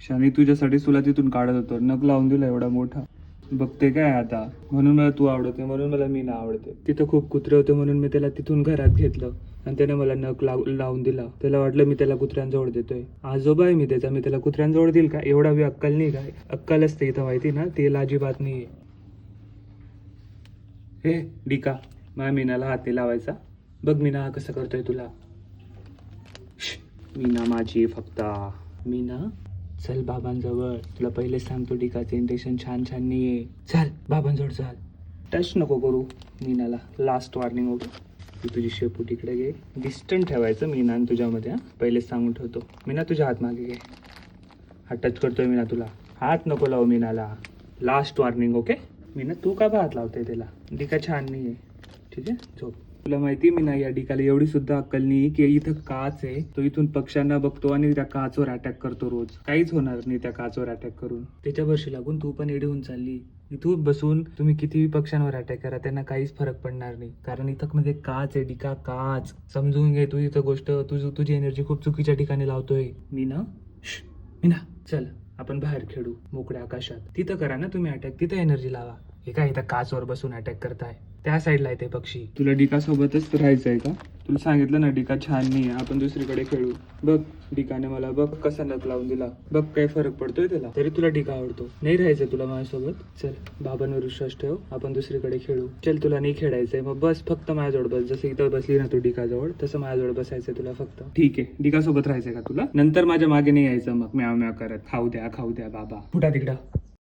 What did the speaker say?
शानी तुझ्यासाठी तुला तिथून काढत होतो, नख लावून दिला एवढा मोठा. बघते काय आता, म्हणून मला तू आवडते, म्हणून मला मीना आवडते. तिथं खूप कुत्रे होते म्हणून मी त्याला तिथून घरात घेतलं आणि त्याने मला नख लावून दिला. त्याला वाटलं मी त्याला कुत्र्यांजवळ देतोय. आजोबा आहे मी त्याचा, मी त्याला कुत्र्यांजवळ देईल का? एवढा बी अक्कल नाही काय? अक्कल असते इथं माहिती ना, ते अजिबात नाहीये. हे डिका, माझ्या मीनाला हात नाही लावायचा. बघ मीना हा कसं करतोय तुला. मीना माझी फक्त. मीना चल बाबांजवळ, तुला पहिले सांगतो डिकाचं इंटेन्शन छान नाहीये. चल बाबांजवळ चल. टच नको करू मीनाला, लास्ट वॉर्निंग होतो. तू तुझी शेपू तिकडे घे, डिस्टन्स ठेवायचं मीना आणि तुझ्यामध्ये. पहिलेच सांगून ठेवतो. मीना तुझ्या हात मागे घे. हा टच करतोय मीना तुला, हात नको लावू मीनाला. Last warning, okay? मीना तू का हात लावते त्याला? डिका छान नाहीये, ठीक आहे? झोप. तुला माहिती मी ना, या डिकाला एवढी सुद्धा अक्कल नाही की इथं काच आहे, तो इथून पक्ष्यांना बघतो आणि त्या काचवर अटॅक करतो रोज. काहीच होणार नाही त्या काचवर अटॅक करून. त्याच्या वर्षी लागून तू पण एडी होऊन चालली. इथून बसून तुम्ही कितीही पक्ष्यांवर अटॅक करा, त्यांना काहीच फरक पडणार नाही, कारण इथं मध्ये काच आहे डिका, काच. समजून घे तू इथं गोष्ट. तुझी एनर्जी खूप चुकीच्या ठिकाणी लावतोय. मीना मीना चल आपण बाहेर खेळू मोकळ्या आकाशात. तिथं करा ना तुम्ही अटॅक, तिथं एनर्जी लावा. हे काय इथं काचवर बसून अटॅक करताय? त्या साईडला आहे ते पक्षी. तुला डिका सोबतच राहायचंय का? तुला सांगितलं ना डिका छान नाही, आपण दुसरीकडे खेळू. बघ डिकाने मला बघ कसा नख लावून दिला. बघ काय फरक पडतोय त्याला. तरी तुला डिका आवडतो. नाही राहायचं तुला माझ्यासोबत? चल बाबांवर विश्वास ठेव, आपण दुसरीकडे खेळू. चल तुला नाही खेळायचंय मग बस फक्त माझ्याजवळ बस. जसं इथं बसली ना तू डिकाजवळ, तसं माझ्याजवळ बसायचंय तुला फक्त. ठीक आहे, डिका सोबत राहायचंय का तुला? नंतर माझ्या मागे नाही यायचं मग म्याव म्याव करत. खाऊ द्या बाबा. फुटा तिकडं.